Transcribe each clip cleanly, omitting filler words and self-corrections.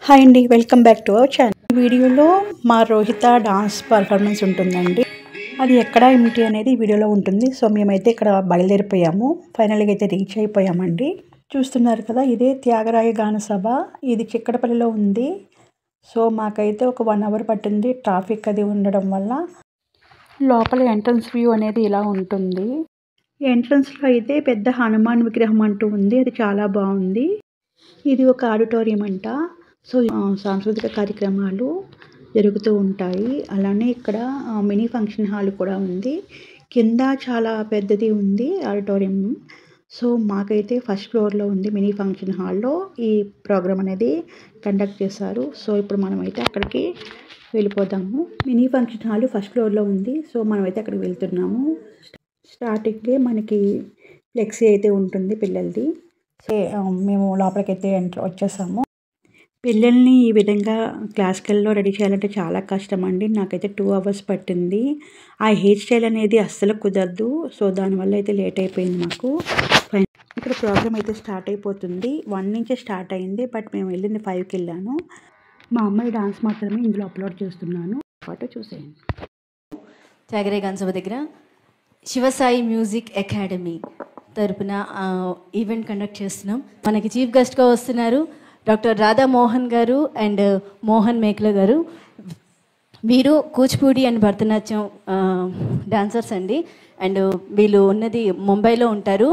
Hi అండి, welcome back to our channel. ఈ వీడియోలో మా రోహిత డాన్స్ పర్ఫార్మెన్స్ ఉంటుందండి. అది ఎక్కడ ఏమిటి అనేది ఈ వీడియోలో ఉంటుంది. సో మేమైతే ఇక్కడ బయలుదేరిపోయాము. ఫైనల్గా అయితే రీచ్ అయిపోయామండి. చూస్తున్నారు కదా, ఇదే త్యాగరాయ గాన సభ. ఇది చిక్కడపల్లిలో ఉంది. సో మాకైతే ఒక 1 అవర్ పట్టింది ట్రాఫిక్ అది ఉండడం వల్ల. లోపల ఎంట్రన్స్ వ్యూ అనేది ఇలా ఉంటుంది. ఎంట్రన్స్లో అయితే పెద్ద హనుమాన్ విగ్రహం అంటూ ఉంది. అది చాలా బాగుంది. ఇది ఒక ఆడిటోరియం అంట. సో సాంస్కృతిక కార్యక్రమాలు జరుగుతూ ఉంటాయి. అలానే ఇక్కడ మినీ ఫంక్షన్ హాల్ కూడా ఉంది. కింద చాలా పెద్దది ఉంది ఆడిటోరియం. సో మాకైతే ఫస్ట్ ఫ్లోర్లో ఉంది మినీ ఫంక్షన్ హాల్లో ఈ ప్రోగ్రామ్ అనేది కండక్ట్ చేశారు. సో ఇప్పుడు మనమైతే అక్కడికి వెళ్ళిపోదాము. మినీ ఫంక్షన్ హాల్ ఫస్ట్ ఫ్లోర్లో ఉంది. సో మనమైతే అక్కడికి వెళ్తున్నాము. స్టార్టింగ్లో మనకి ఫ్లెక్సీ అయితే ఉంటుంది పిల్లలది. సో మేము లోపలికైతే వచ్చేసాము. పిల్లల్ని ఈ విధంగా క్లాసికల్లో రెడీ చేయాలంటే చాలా కష్టం అండి. నాకైతే 2 అవర్స్ పట్టింది. ఆ హెయిర్ స్టైల్ అనేది అస్సలు కుదరదు. సో దానివల్ల అయితే లేట్ అయిపోయింది మాకు. ఇక్కడ ప్రోగ్రామ్ అయితే స్టార్ట్ అయిపోతుంది. 1 నుంచే స్టార్ట్ అయింది. బట్ మేము వెళ్ళింది 5కి వెళ్ళాను. మా అమ్మాయి డాన్స్ మాత్రమే ఇందులో అప్లోడ్ చేస్తున్నాను. పాటు చూసేయండి. త్యాగరాయ గాన సభ దగ్గర శివసాయి మ్యూజిక్ అకాడమీ తరపున ఈవెంట్ కండక్ట్ చేస్తున్నాం. మనకి చీఫ్ గెస్ట్గా వస్తున్నారు డాక్టర్ రాధా మోహన్ గారు అండ్ మోహన్ మేకల గారు. వీరు కూచిపూడి అండ్ భరతనాట్యం డాన్సర్స్ అండి. అండ్ వీళ్ళు ఉన్నది ముంబైలో ఉంటారు.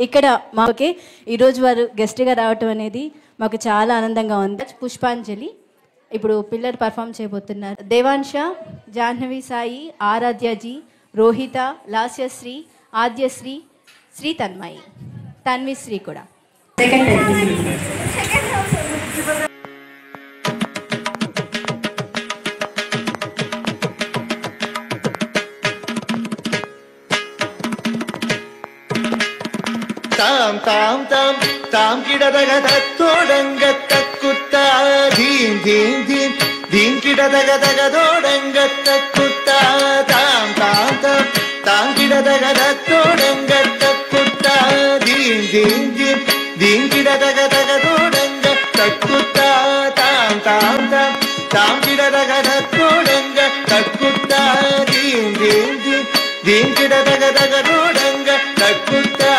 ఇక్కడ మాకే ఈరోజు వారు గెస్ట్గా రావటం అనేది మాకు చాలా ఆనందంగా ఉంది. పుష్పాంజలి ఇప్పుడు పిల్లలు పర్ఫామ్ చేయబోతున్నారు. దేవాంశ, జాహ్నవి సాయి, ఆరాధ్యజీ, రోహిత, లాస్యశ్రీ, ఆద్యశ్రీ, శ్రీ తన్మయి, తన్విశ్రీ కూడా తాం తాం తాం తాం కిడదగ తోడంగ తక్కుత్తా ధీం ధీం ధీం ధీం కిడదగ దోడంగ తక్కుత్తా తాం తాం తాం తాం కిడదగ తోడంగ తక్కుత్తా ధీం ధీం ధీం ధీం కిడదగ దోడంగ తక్కుత్తా తాం తాం తాం తాం కిడదగ తోడంగ తక్కుత్తా ధీం ధీం ధీం ధీం కిడదగ దోడంగ తక్కుత్తా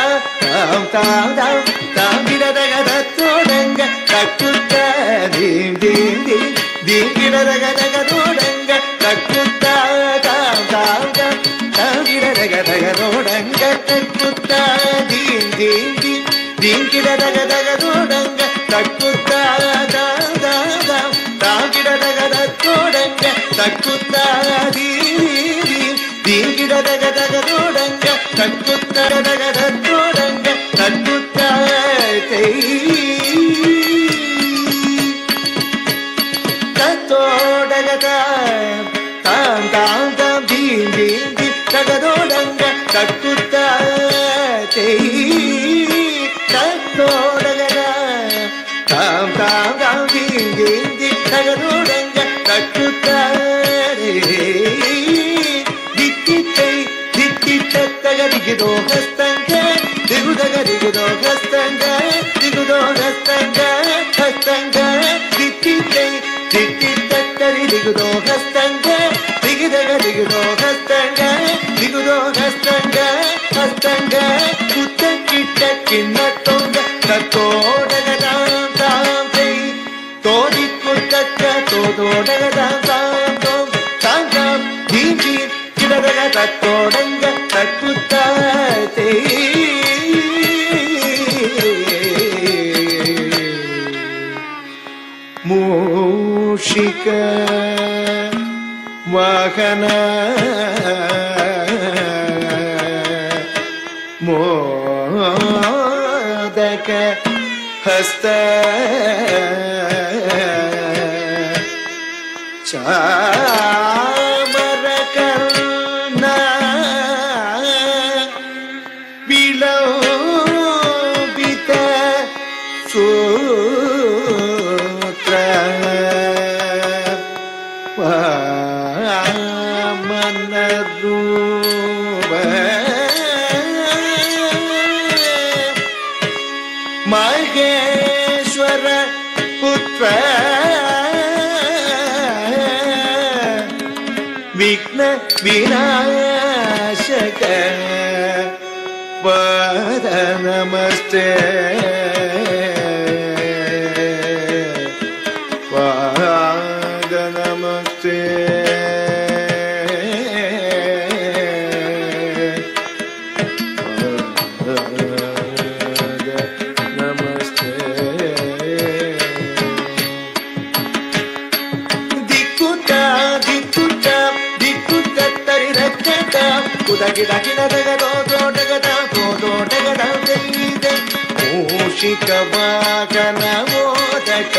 తాం తాం తాం తాం కిడదగ తోడంగ తక్కుత్తా ధీం ధీం ధీం ధీం కిడదగ దోడంగ తక్కుత్తా తాం తాం తాం తాం కిడదగ దోడంగ తక్కుత్తా ధీం ధీం ధీం ధీం కిడదగ దోడంగ తక్కుత్తా తాం తాం తాం తాం కిడదగ దోడంగ తక్కుత్తా ధీం ధీం ధీం కిడదగ దోడంగ తక్కుత్తా దోడంగ తక్కుత్తా తోడగ తాం తాం తాం ధీం ధీం ధీం తగదోడంగ తక్కుత్తా తోడగ తాం తాం తాం ధీం ధీం ధీం తగదోడంగ తక్కుత్తా దిగుదో హస్తంగ దిగుదగ దిగుదో హస్తంగ దిగుదో హస్తంగ హస్తంగ దిట్టి దిగుదో హస్తంగ దిగుదగ దిగుదో హస్తంగ దిగుదో హస్తంగ హస్తంగ కుత్త కిట్ట కిన్న తొంగ తోడగ తాం తోడి కుట్టక్క తోడగ తాం తొంగ తాం తాం ధీం ధీం కిడదగ తోడంగ తక్కుత్తా మూషిక వాహన మోదక హస్త విలోపిత సూత్ర వామన రూప మహేశ్వర పుత్ర వినాశక పాద నమస్తే పాద నమస్తే మూషిక వాహన మోదక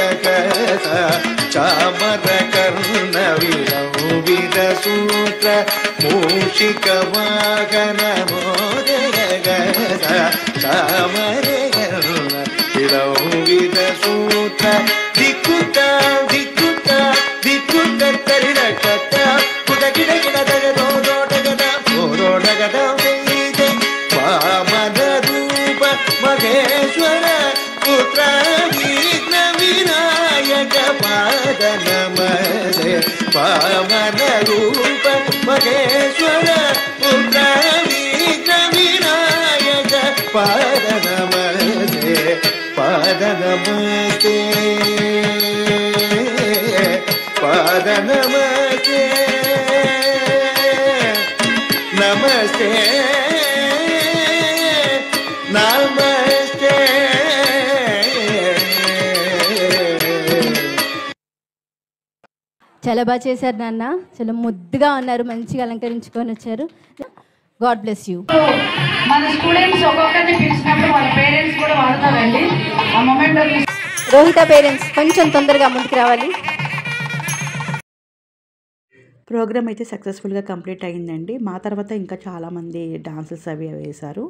చామర కర్ణ విలౌవిద సూత్ర మూషిక వాహన మోదక చామర కర్ణ విలౌవిద సూత్ర దిక్కుత దిక్కుత దిక్కుత తరిరకత కుదగిడ గిడ వామన రూప మహేశ్వర పుత్ర విఘ్న వినాయక పాద నమస్తే వామన రూప మహేశ్వర పుత్ర విఘ్న వినాయక పాద నమస్తే పాద నమస్తే పాద నమస్తే నమస్తే నమస్తే చాలా బాగా చేశారు నాన్న, చాలా ముద్దుగా ఉన్నారు, మంచిగా అలంకరించుకొని వచ్చారు. God bless you. మన స్టూడెంట్స్ ఒక్కొక్కరిని పిలిచినప్పుడు వాళ్ళ పేరెంట్స్ కూడా వాడతారండి. ఆ మొమెంట్ రోహిత పేరెంట్స్ కొంచెం తొందరగా ముందుకు రావాలి. ప్రోగ్రామ్ అయితే సక్సెస్ఫుల్గా కంప్లీట్ అయ్యిందండి. మా తర్వాత ఇంకా చాలామంది డాన్సెస్ అవి వేశారు.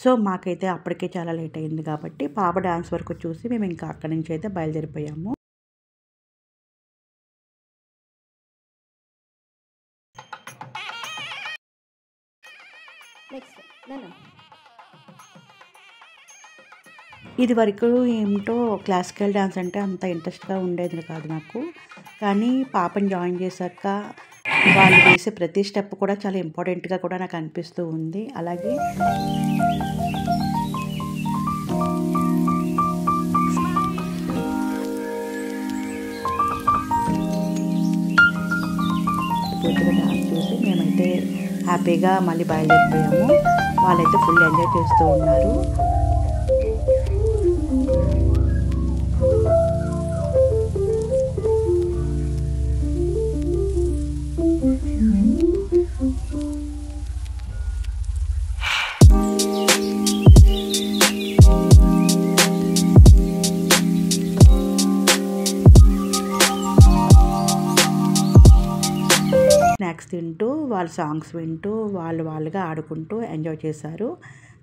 సో మాకైతే అప్పటికే చాలా లేట్ అయింది కాబట్టి పాప డాన్స్ వరకు చూసి మేము ఇంకా అక్కడి నుంచి అయితే బయలుదేరిపోయాము. ఇది వరకు ఏమిటో క్లాసికల్ డాన్స్ అంటే అంత ఇంట్రెస్ట్గా ఉండేది కాదు నాకు. కానీ పాపని జాయిన్ చేశాక వాళ్ళు వేసే ప్రతి స్టెప్ కూడా చాలా ఇంపార్టెంట్గా కూడా నాకు అనిపిస్తూ ఉంది. అలాగే పూర్తిగా డాన్స్ చూసి మేమైతే హ్యాపీగా మళ్ళీ బయలుదేరిపోయాము. వాళ్ళైతే ఫుల్ ఎంజాయ్ చేస్తూ ఉన్నారు. స్నాక్స్ తింటూ వాళ్ళ సాంగ్స్ వింటూ వాళ్ళుగా ఆడుకుంటూ ఎంజాయ్ చేశారు.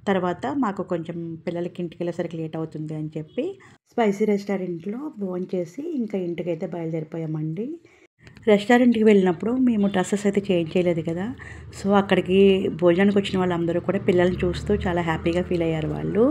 తర్వాత మాకు కొంచెం పిల్లలకి ఇంటికి వెళ్ళేసరికి లేట్ అవుతుంది అని చెప్పి స్పైసీ రెస్టారెంట్లో భోజనం చేసి ఇంకా ఇంటికైతే బయలుదేరిపోయామండి. రెస్టారెంట్కి వెళ్ళినప్పుడు మేము డ్రెస్సెస్ అయితే చేంజ్ చేయలేదు కదా. సో అక్కడికి భోజనానికి వచ్చిన వాళ్ళందరూ కూడా పిల్లల్ని చూస్తూ చాలా హ్యాపీగా ఫీల్ అయ్యారు వాళ్ళు.